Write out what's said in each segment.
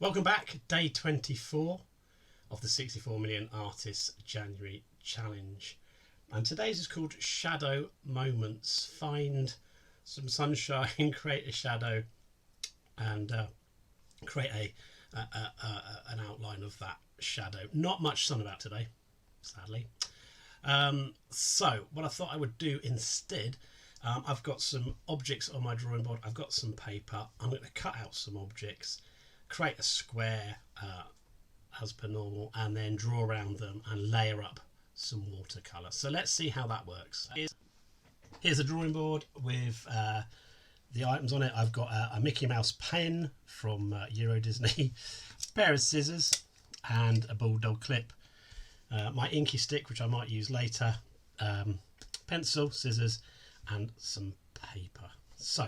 Welcome back, day 24 of the 64 Million Artists January Challenge. And today's is called Shadow Moments. Find some sunshine, create a shadow, and create an outline of that shadow. Not much sun about today, sadly. So what I thought I would do instead, I've got some objects on my drawing board. I've got some paper. I'm going to cut out some objects, create a square as per normal, and then draw around them and layer up some watercolour. So let's see how that works. Here's a drawing board with the items on it. I've got a Mickey Mouse pen from Euro Disney, a pair of scissors and a bulldog clip, my inky stick, which I might use later, pencil, scissors and some paper. So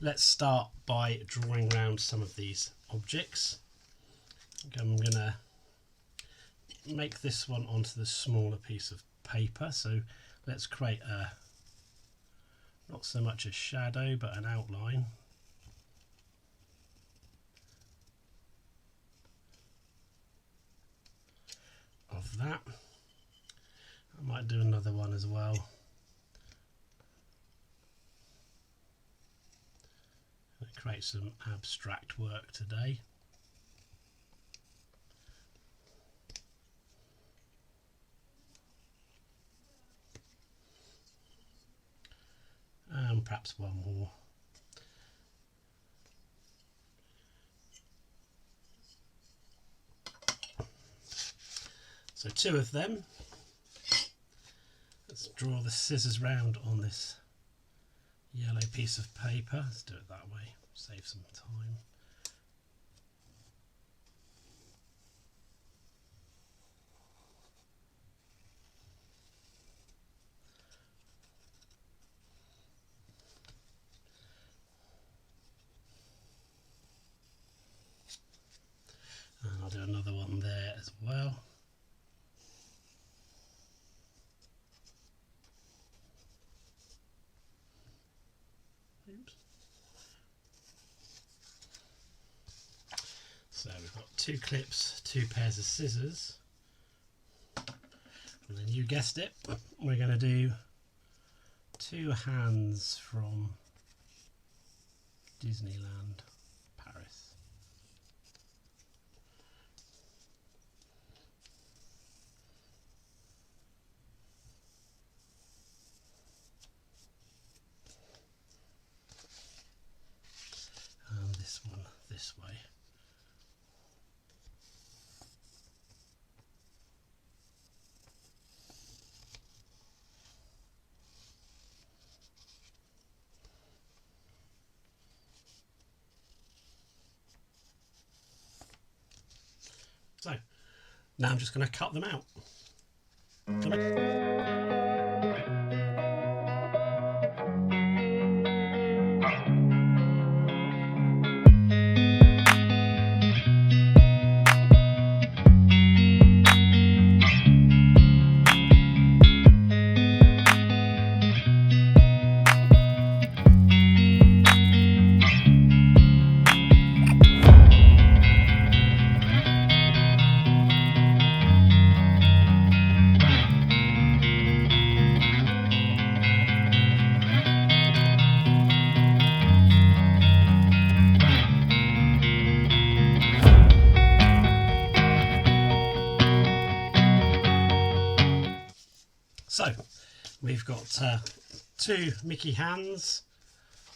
let's start by drawing around some of these objects. I'm going to make this one onto the smaller piece of paper. So let's create not so much a shadow but an outline. Of that. I might do another one as well. Create some abstract work today. And perhaps one more. So two of them. Let's draw the scissors round on this yellow piece of paper. Let's do it that way, save some time. And I'll do another one there as well. Oops. So we've got two clips, two pairs of scissors, and then you guessed it, we're going to do two hands from Disneyland Paris. And this one this way. So now I'm just going to cut them out. So we've got two Mickey hands,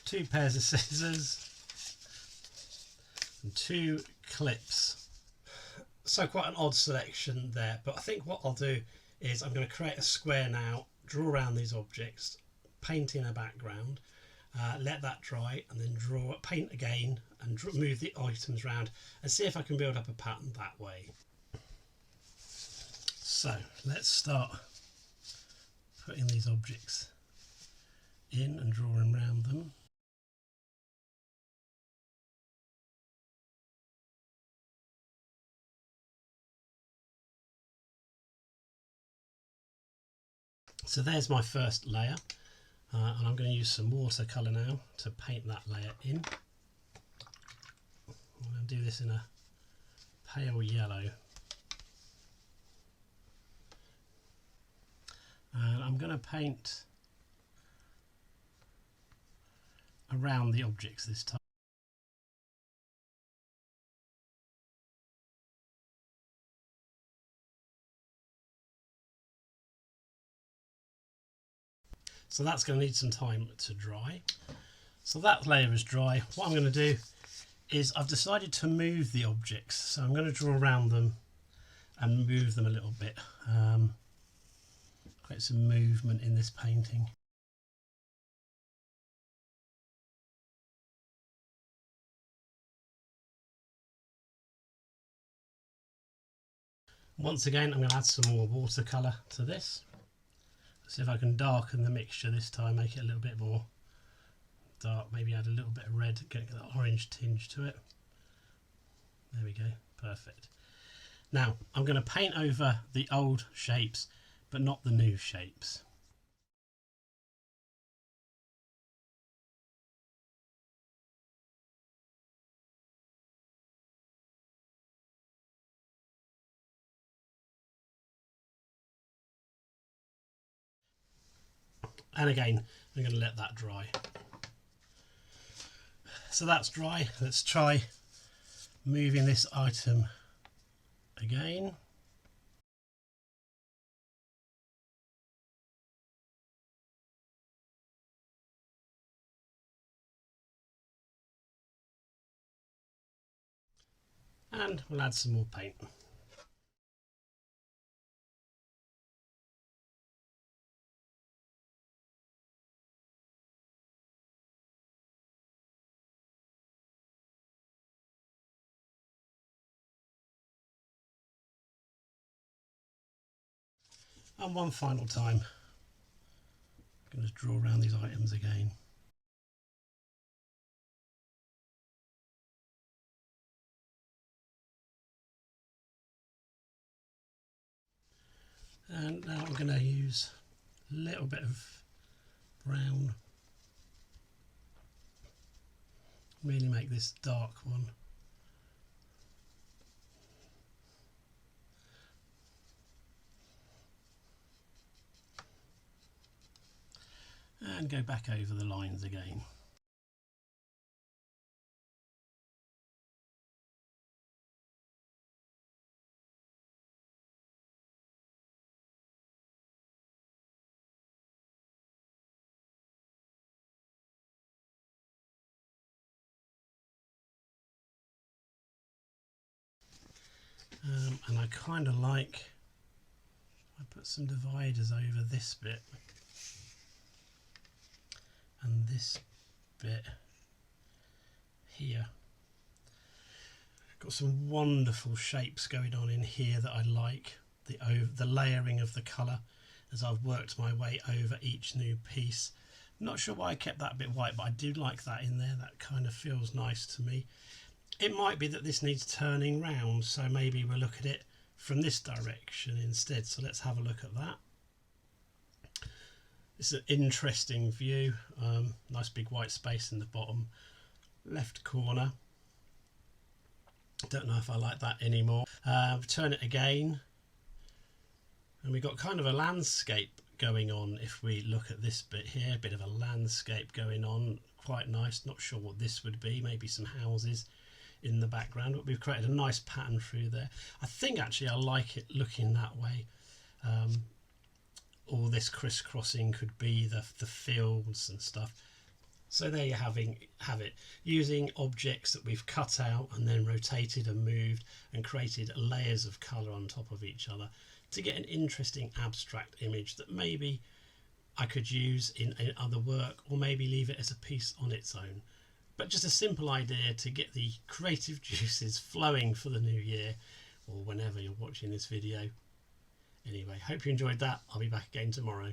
two pairs of scissors and two clips. So quite an odd selection there, but I think what I'll do is I'm going to create a square now, draw around these objects, paint in a background, let that dry, and then paint again and move the items around and see if I can build up a pattern that way. So let's start putting these objects in and drawing around them. So there's my first layer, and I'm going to use some watercolour now to paint that layer in. I'm going to do this in a pale yellow. And I'm going to paint around the objects this time. So that's going to need some time to dry. So that layer is dry. What I'm going to do is I've decided to move the objects. So I'm going to draw around them and move them a little bit. Create some movement in this painting. Once again, I'm going to add some more watercolour to this. See if I can darken the mixture this time, make it a little bit more dark, maybe add a little bit of red, get that orange tinge to it. There we go, perfect. Now I'm going to paint over the old shapes but not the new shapes. And again, I'm going to let that dry. So that's dry. Let's try moving this item again. And we'll add some more paint. And one final time, I'm going to draw around these items again. And now I'm going to use a little bit of brown, really make this dark one. And go back over the lines again. And I kind of like, I put some dividers over this bit and this bit here. Got some wonderful shapes going on in here that I like. The layering of the colour as I've worked my way over each new piece. Not sure why I kept that bit white, but I do like that in there. That kind of feels nice to me. It might be that this needs turning round, so maybe we'll look at it from this direction instead. So let's have a look at that. It's an interesting view. Nice big white space in the bottom left corner. Don't know if I like that anymore. Turn it again, and we've got kind of a landscape going on. If we look at this bit here, a bit of a landscape going on, quite nice. Not sure what this would be, maybe some houses in the background, but we've created a nice pattern through there. I think actually I like it looking that way. All this crisscrossing could be the fields and stuff. So there you have it, using objects that we've cut out and then rotated and moved and created layers of colour on top of each other to get an interesting abstract image that maybe I could use in other work, or maybe leave it as a piece on its own. But just a simple idea to get the creative juices flowing for the new year, or whenever you're watching this video. Anyway, hope you enjoyed that. I'll be back again tomorrow.